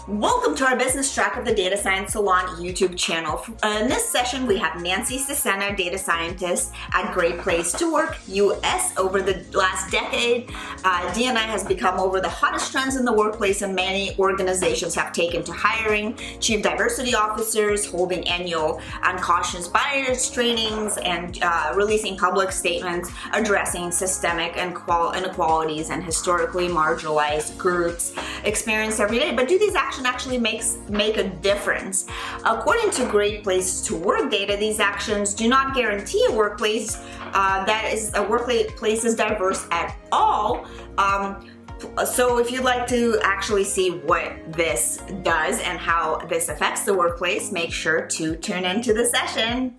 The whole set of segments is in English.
Welcome to our Business Track of the Data Science Salon YouTube channel. In this session, we have Nancy Cesena, data scientist at Great Place to Work US. Over the last decade, D&I has become over the hottest trends in the workplace, and many organizations have taken to hiring chief diversity officers, holding annual unconscious bias trainings, and releasing public statements addressing systemic inequalities and historically marginalized groups experienced every day. But do these actions actually make a difference? According to Great Place to Work data, these actions do not guarantee a workplace is diverse at all. So if you'd like to actually see what this does and how this affects the workplace, make sure to tune into the session.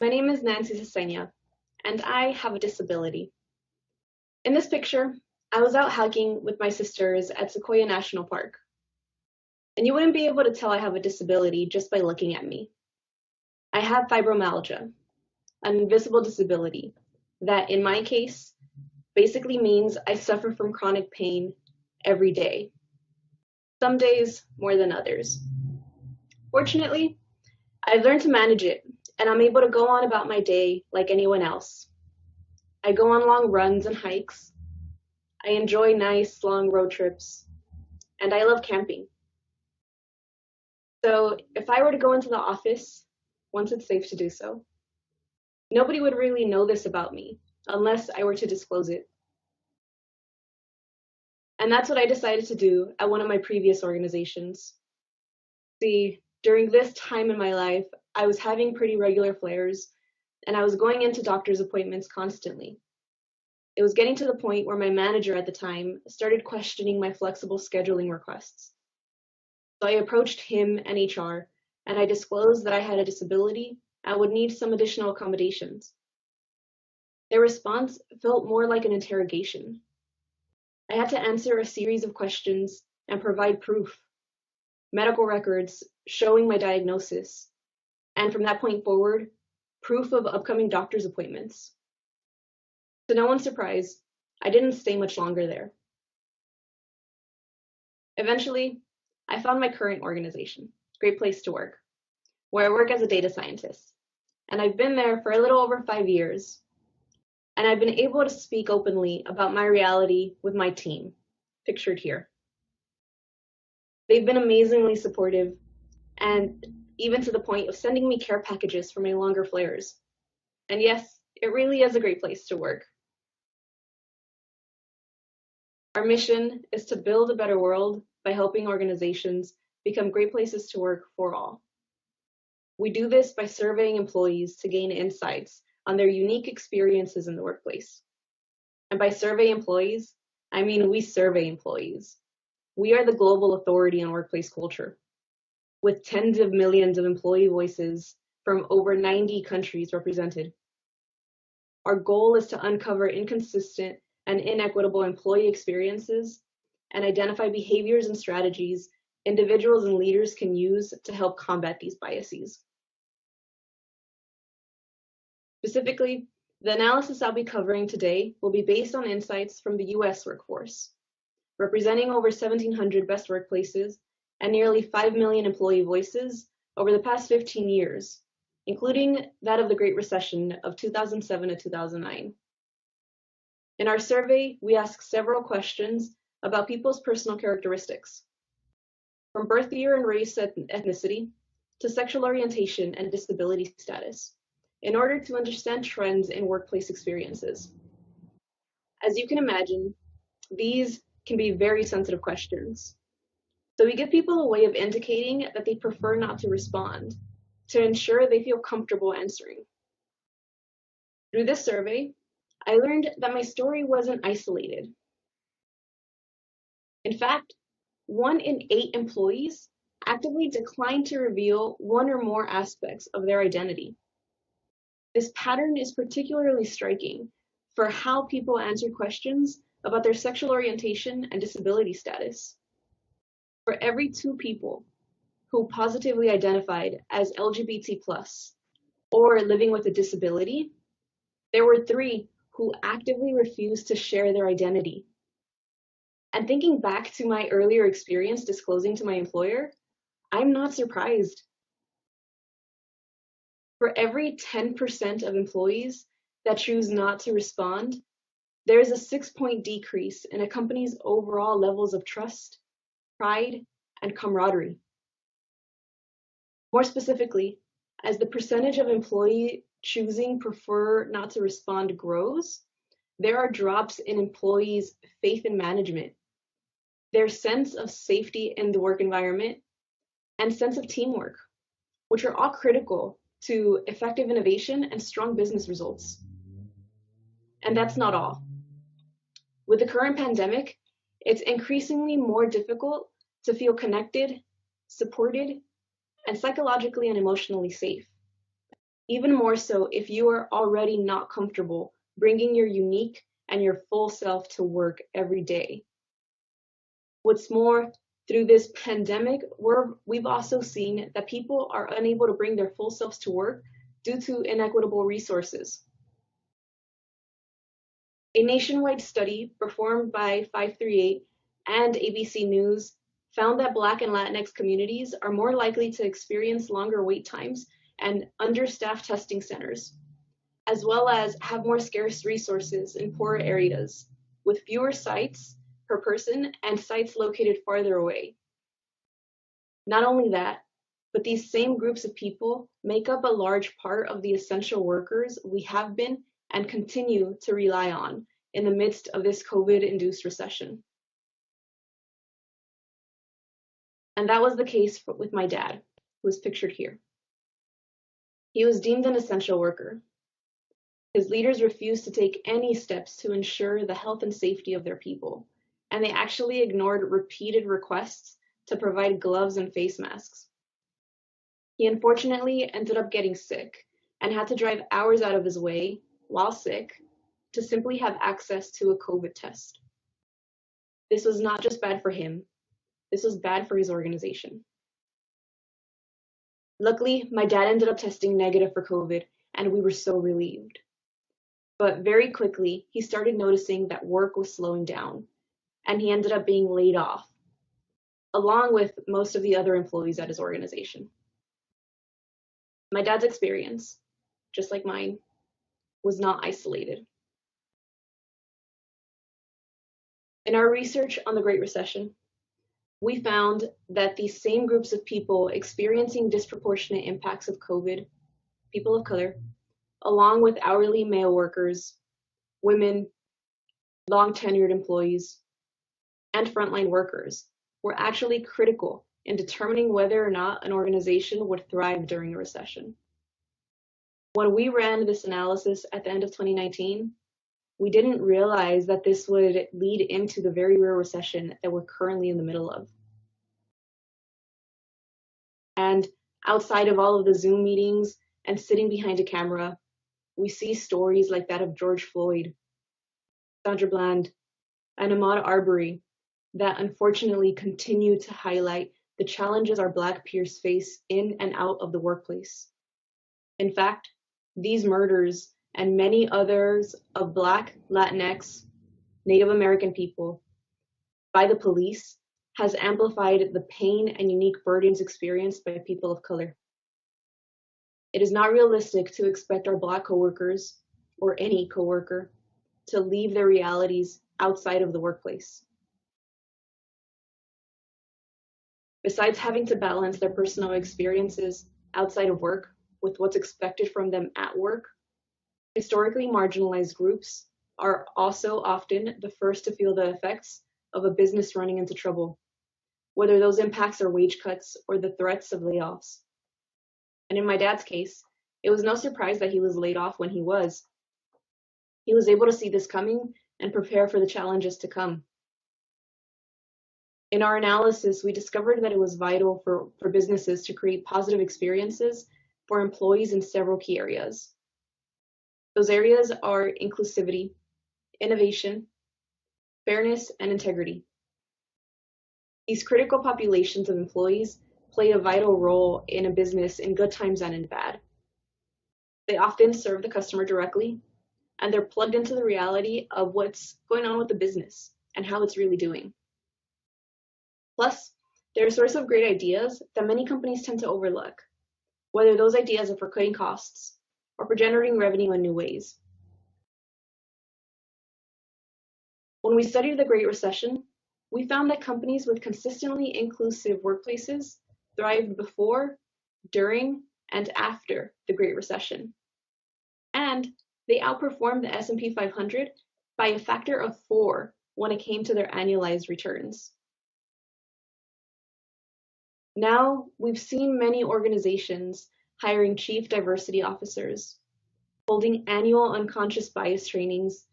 My name is Nancy Cesena, and I have a disability. In this picture, I was out hiking with my sisters at Sequoia National Park. And you wouldn't be able to tell I have a disability just by looking at me. I have fibromyalgia, an invisible disability that, in my case, basically means I suffer from chronic pain every day. Some days more than others. Fortunately, I've learned to manage it, and I'm able to go on about my day like anyone else. I go on long runs and hikes. I enjoy nice long road trips, and I love camping. So if I were to go into the office, once it's safe to do so, nobody would really know this about me unless I were to disclose it. And that's what I decided to do at one of my previous organizations. See, during this time in my life, I was having pretty regular flares, and I was going into doctor's appointments constantly. It was getting to the point where my manager at the time started questioning my flexible scheduling requests. So I approached him and HR, and I disclosed that I had a disability and would need some additional accommodations. Their response felt more like an interrogation. I had to answer a series of questions and provide proof, medical records showing my diagnosis, and from that point forward, proof of upcoming doctor's appointments. To no one's surprise, I didn't stay much longer there. Eventually, I found my current organization, Great Place to Work, where I work as a data scientist. And I've been there for a little over 5 years. And I've been able to speak openly about my reality with my team, pictured here. They've been amazingly supportive, and even to the point of sending me care packages for my longer flares. And yes, it really is a great place to work. Our mission is to build a better world by helping organizations become great places to work for all. We do this by surveying employees to gain insights on their unique experiences in the workplace. And by survey employees, I mean we survey employees. We are the global authority on workplace culture, with tens of millions of employee voices from over 90 countries represented. Our goal is to uncover inconsistent and inequitable employee experiences and identify behaviors and strategies individuals and leaders can use to help combat these biases. Specifically, the analysis I'll be covering today will be based on insights from the US workforce, representing over 1,700 best workplaces and nearly 5 million employee voices over the past 15 years, including that of the Great Recession of 2007 to 2009. In our survey, we ask several questions about people's personal characteristics, from birth year and race and ethnicity to sexual orientation and disability status, in order to understand trends in workplace experiences. As you can imagine, these can be very sensitive questions. So we give people a way of indicating that they prefer not to respond to ensure they feel comfortable answering. Through this survey, I learned that my story wasn't isolated. In fact, 1 in 8 employees actively decline to reveal one or more aspects of their identity. This pattern is particularly striking for how people answer questions about their sexual orientation and disability status. For every 2 people who positively identified as LGBT+ or living with a disability, There were 3 who actively refused to share their identity. And thinking back to my earlier experience disclosing to my employer, I'm not surprised. For every 10% of employees that choose not to respond, there is a 6-point decrease in a company's overall levels of trust, pride, and camaraderie. More specifically, as the percentage of employee choosing prefer not to respond grows, there are drops in employees' faith in management, their sense of safety in the work environment, and sense of teamwork, which are all critical to effective innovation and strong business results. And that's not all. With the current pandemic, it's increasingly more difficult to feel connected, supported, and psychologically and emotionally safe. Even more so if you are already not comfortable bringing your unique and your full self to work every day. What's more, through this pandemic, we've also seen that people are unable to bring their full selves to work due to inequitable resources. A nationwide study performed by 538 and ABC News found that Black and Latinx communities are more likely to experience longer wait times and understaffed testing centers, as well as have more scarce resources in poorer areas, with fewer sites per person and sites located farther away. Not only that, but these same groups of people make up a large part of the essential workers we have been and continue to rely on in the midst of this COVID-induced recession. And that was the case with my dad, who is pictured here. He was deemed an essential worker. His leaders refused to take any steps to ensure the health and safety of their people, and they actually ignored repeated requests to provide gloves and face masks. He unfortunately ended up getting sick and had to drive hours out of his way, while sick, to simply have access to a COVID test. This was not just bad for him, this was bad for his organization. Luckily, my dad ended up testing negative for COVID, and we were so relieved. But very quickly, he started noticing that work was slowing down, and he ended up being laid off, along with most of the other employees at his organization. My dad's experience, just like mine, was not isolated. In our research on the Great Recession, we found that these same groups of people experiencing disproportionate impacts of COVID, people of color, along with hourly male workers, women, long-tenured employees, and frontline workers, were actually critical in determining whether or not an organization would thrive during a recession. When we ran this analysis at the end of 2019, we didn't realize that this would lead into the very real recession that we're currently in the middle of. And outside of all of the Zoom meetings and sitting behind a camera, we see stories like that of George Floyd, Sandra Bland, and Ahmaud Arbery that unfortunately continue to highlight the challenges our Black peers face in and out of the workplace. In fact, these murders and many others of Black, Latinx, Native American people by the police has amplified the pain and unique burdens experienced by people of color. It is not realistic to expect our Black coworkers, or any coworker, to leave their realities outside of the workplace. Besides having to balance their personal experiences outside of work with what's expected from them at work, historically marginalized groups are also often the first to feel the effects of a business running into trouble, whether those impacts are wage cuts or the threats of layoffs. And in my dad's case, it was no surprise that he was laid off when he was. He was able to see this coming and prepare for the challenges to come. In our analysis, we discovered that it was vital for businesses to create positive experiences for employees in several key areas. Those areas are inclusivity, innovation, fairness, and integrity. These critical populations of employees play a vital role in a business in good times and in bad. They often serve the customer directly, and they're plugged into the reality of what's going on with the business and how it's really doing. Plus, they're a source of great ideas that many companies tend to overlook, whether those ideas are for cutting costs or for generating revenue in new ways. When we studied the Great Recession, we found that companies with consistently inclusive workplaces thrived before, during, and after the Great Recession. And they outperformed the S&P 500 by a factor of 4 when it came to their annualized returns. Now, we've seen many organizations hiring chief diversity officers, holding annual unconscious bias trainings,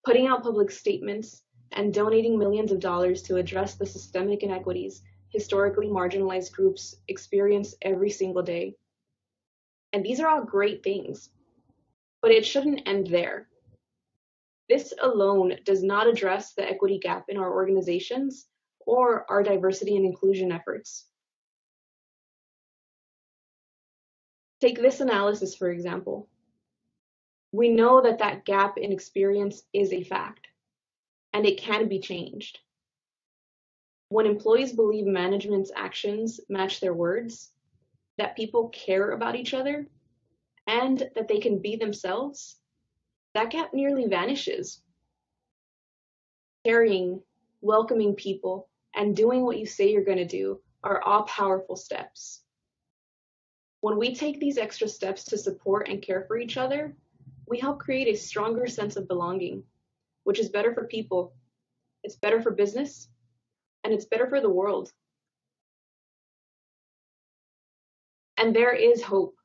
putting out public statements, and donating millions of dollars to address the systemic inequities historically marginalized groups experience every single day. And these are all great things, but it shouldn't end there. This alone does not address the equity gap in our organizations or our diversity and inclusion efforts. Take this analysis, for example. We know that that gap in experience is a fact, and it can be changed. When employees believe management's actions match their words, that people care about each other, and that they can be themselves, that gap nearly vanishes. Caring, welcoming people, and doing what you say you're going to do are all powerful steps. When we take these extra steps to support and care for each other, we help create a stronger sense of belonging, which is better for people, it's better for business, and it's better for the world. And there is hope.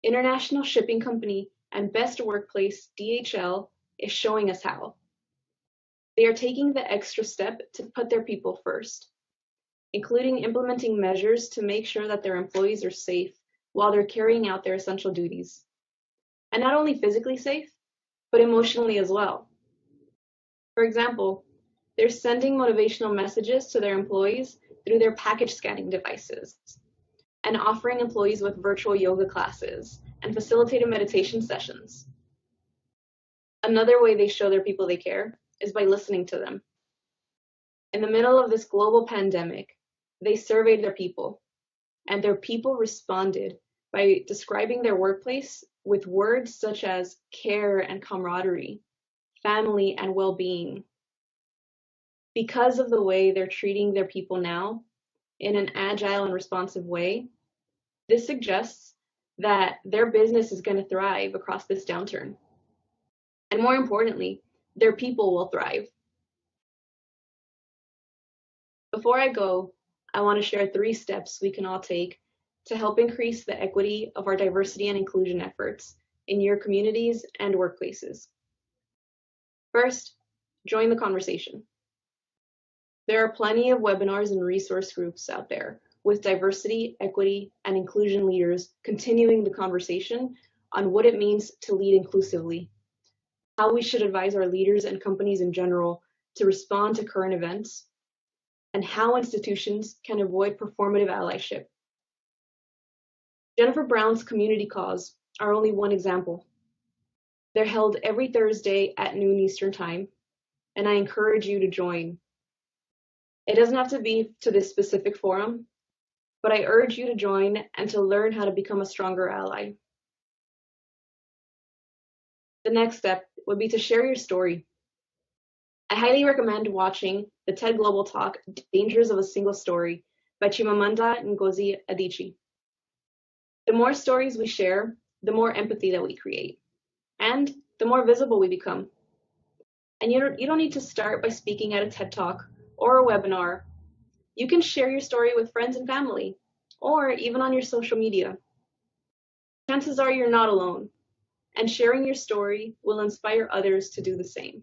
International Shipping Company and Best Workplace, DHL, is showing us how. They are taking the extra step to put their people first, including implementing measures to make sure that their employees are safe while they're carrying out their essential duties. And not only physically safe, but emotionally as well. For example, they're sending motivational messages to their employees through their package scanning devices and offering employees with virtual yoga classes and facilitated meditation sessions. Another way they show their people they care is by listening to them. In the middle of this global pandemic, they surveyed their people, and their people responded by describing their workplace with words such as care and camaraderie, family and well-being. Because of the way they're treating their people now, in an agile and responsive way, this suggests that their business is going to thrive across this downturn. And more importantly, their people will thrive. Before I go, I want to share 3 steps we can all take to help increase the equity of our diversity and inclusion efforts in your communities and workplaces. First, join the conversation. There are plenty of webinars and resource groups out there with diversity, equity, and inclusion leaders continuing the conversation on what it means to lead inclusively, how we should advise our leaders and companies in general to respond to current events, and how institutions can avoid performative allyship. Jennifer Brown's community calls are only one example. They're held every Thursday at noon Eastern Time, and I encourage you to join. It doesn't have to be to this specific forum, but I urge you to join and to learn how to become a stronger ally. The next step would be to share your story. I highly recommend watching the TED Global Talk, Dangers of a Single Story by Chimamanda Ngozi Adichie. The more stories we share, the more empathy that we create, and the more visible we become. And you don't need to start by speaking at a TED Talk or a webinar. You can share your story with friends and family, or even on your social media. Chances are you're not alone, and sharing your story will inspire others to do the same.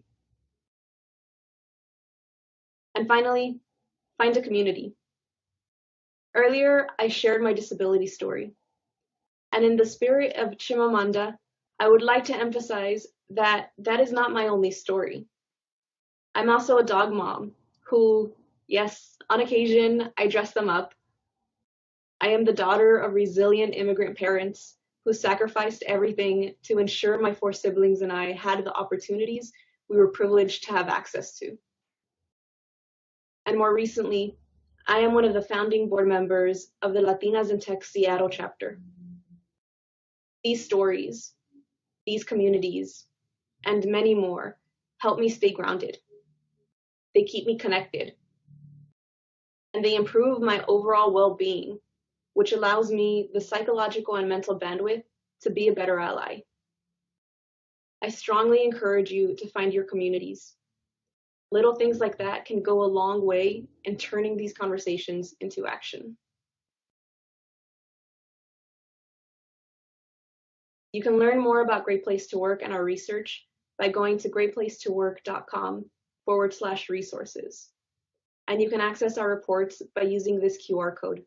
And finally, find a community. Earlier, I shared my disability story. And in the spirit of Chimamanda, I would like to emphasize that that is not my only story. I'm also a dog mom who, yes, on occasion, I dress them up. I am the daughter of resilient immigrant parents who sacrificed everything to ensure my four siblings and I had the opportunities we were privileged to have access to. And more recently, I am one of the founding board members of the Latinas in Tech Seattle chapter. These stories, these communities, and many more help me stay grounded. They keep me connected, and they improve my overall well-being, which allows me the psychological and mental bandwidth to be a better ally. I strongly encourage you to find your communities. Little things like that can go a long way in turning these conversations into action. You can learn more about Great Place to Work and our research by going to greatplacetowork.com/resources. And you can access our reports by using this QR code.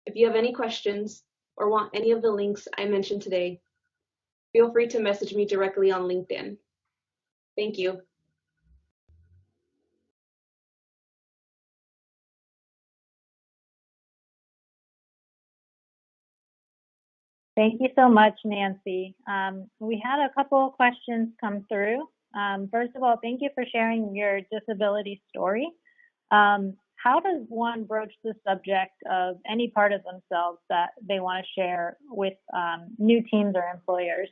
If you have any questions or want any of the links I mentioned today, feel free to message me directly on LinkedIn. Thank you. Thank you so much, Nancy. We had a couple of questions come through. First of all, thank you for sharing your disability story. How does one broach the subject of any part of themselves that they want to share with new teams or employers?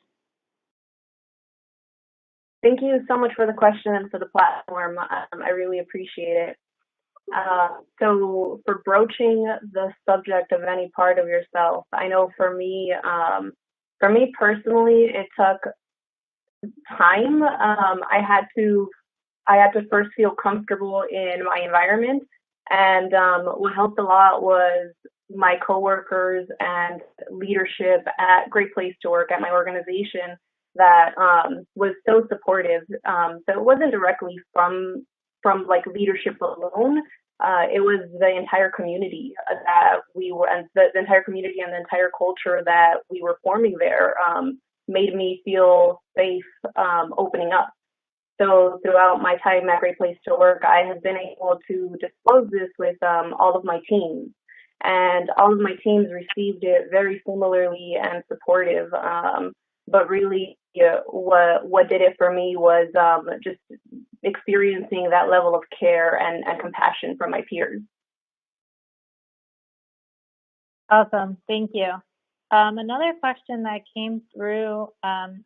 Thank you so much for the question and for the platform. I really appreciate it. So for broaching the subject of any part of yourself, I know for me personally, it took time. I had to first feel comfortable in my environment, and what helped a lot was my coworkers and leadership at Great Place to Work at my organization that was so supportive. So it wasn't directly from like leadership alone. It was the entire community that we were, and the entire community and the entire culture that we were forming there made me feel safe opening up. So throughout my time at Great Place to Work, I have been able to disclose this with all of my teams. And all of my teams received it very similarly and supportive. But really, what did it for me was just experiencing that level of care and compassion from my peers. Awesome, thank you. Another question that came through,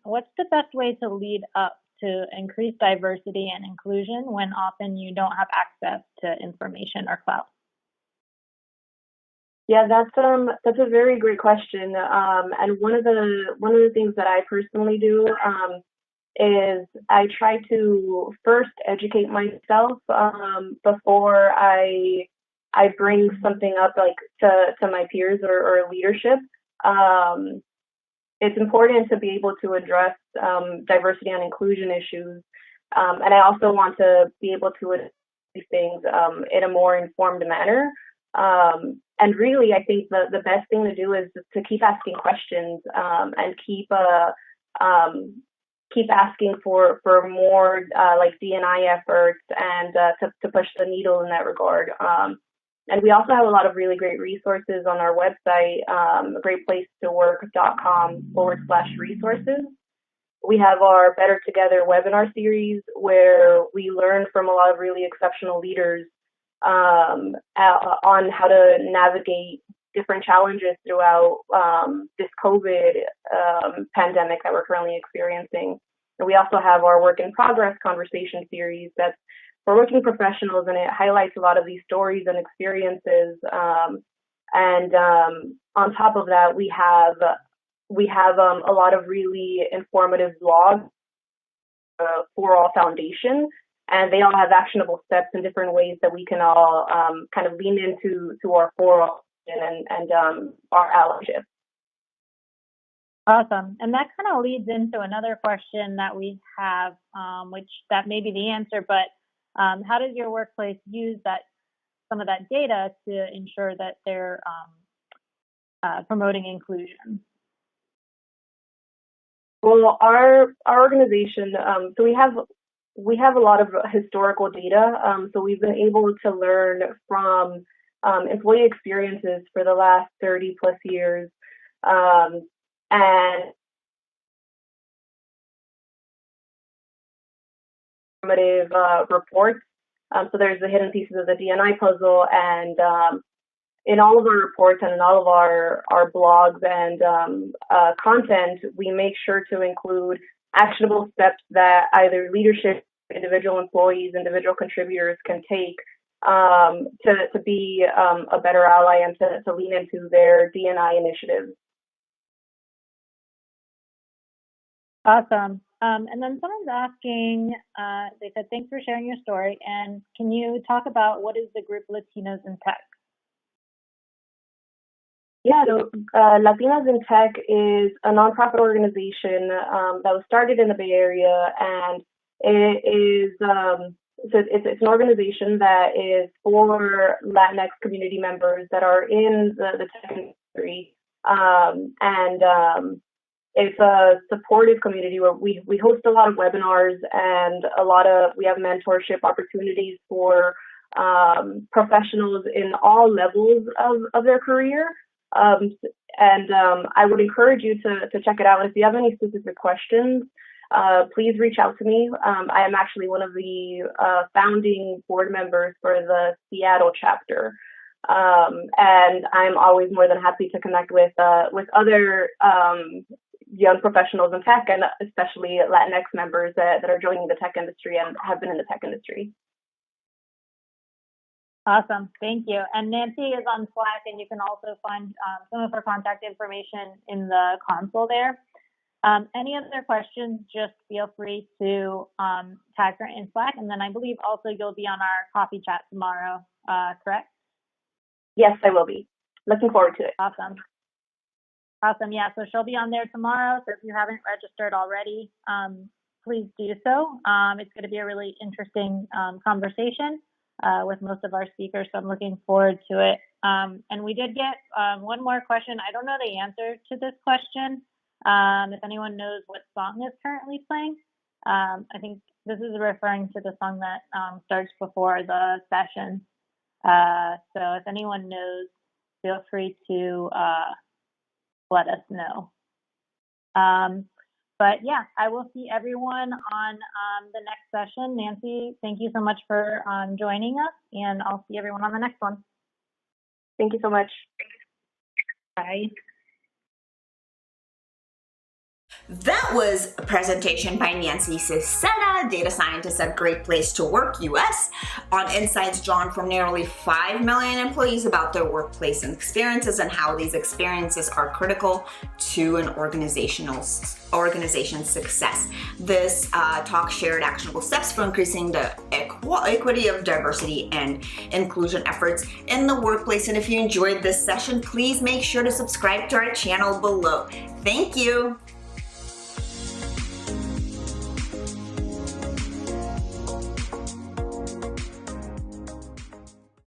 what's the best way to lead up to increase diversity and inclusion when often you don't have access to information or clout? Yeah, that's a very great question. And one of the things that I personally do is I try to first educate myself before I bring something up like to my peers or leadership. It's important to be able to address diversity and inclusion issues, and I also want to be able to address these things in a more informed manner. And really, I think the best thing to do is to keep asking questions and keep asking for more like D&I efforts and to push the needle in that regard. And we also have a lot of really great resources on our website, greatplacetowork.com/resources. We have our Better Together webinar series where we learn from a lot of really exceptional leaders on how to navigate different challenges throughout this COVID pandemic that we're currently experiencing. And we also have our Work in Progress conversation series that's for working professionals, and it highlights a lot of these stories and experiences. And on top of that, we have a lot of really informative blogs for All Foundation, and they all have actionable steps in different ways that we can all kind of lean into our for and our allyship. Awesome. And that kind of leads into another question that we have, which that may be the answer, but how does your workplace use some of that data to ensure that they're promoting inclusion? Well, our organization, so we have a lot of historical data. So we've been able to learn from employee experiences for the last 30 plus years. and reports. So there's the hidden pieces of the D&I puzzle, and in all of our reports and in all of our blogs and content, we make sure to include actionable steps that either leadership, individual employees, individual contributors can take to be a better ally and to lean into their D&I initiatives. Awesome. And then someone's asking, they said, thanks for sharing your story. And can you talk about what is the group Latinos in Tech? Yeah, Latinos in Tech is a nonprofit organization that was started in the Bay Area, and it is it's an organization that is for Latinx community members that are in the tech industry, and it's a supportive community where we host a lot of webinars and we have mentorship opportunities for professionals in all levels of their career. I would encourage you to check it out. And if you have any specific questions, please reach out to me. I am actually one of the founding board members for the Seattle chapter. And I'm always more than happy to connect with other young professionals in tech, and especially Latinx members that are joining the tech industry and have been in the tech industry. Awesome. Thank you. And Nancy is on Slack, and you can also find some of her contact information in the console there. Any other questions, just feel free to tag her in Slack. And then I believe also you'll be on our coffee chat tomorrow, correct? Yes, I will be. Looking forward to it. Awesome. Awesome. Yeah, so she'll be on there tomorrow. So if you haven't registered already, please do so. It's going to be a really interesting conversation with most of our speakers. So I'm looking forward to it. And we did get one more question. I don't know the answer to this question. If anyone knows what song is currently playing, I think this is referring to the song that starts before the session. So if anyone knows, feel free to let us know. But yeah, I will see everyone on the next session. Nancy, thank you so much for joining us, and I'll see everyone on the next one. Thank you so much. Bye. That was a presentation by Nancy Cesena, data scientist at Great Place to Work US, on insights drawn from nearly 5 million employees about their workplace experiences and how these experiences are critical to an organization's success. This talk shared actionable steps for increasing the equity of diversity and inclusion efforts in the workplace. And if you enjoyed this session, please make sure to subscribe to our channel below. Thank you.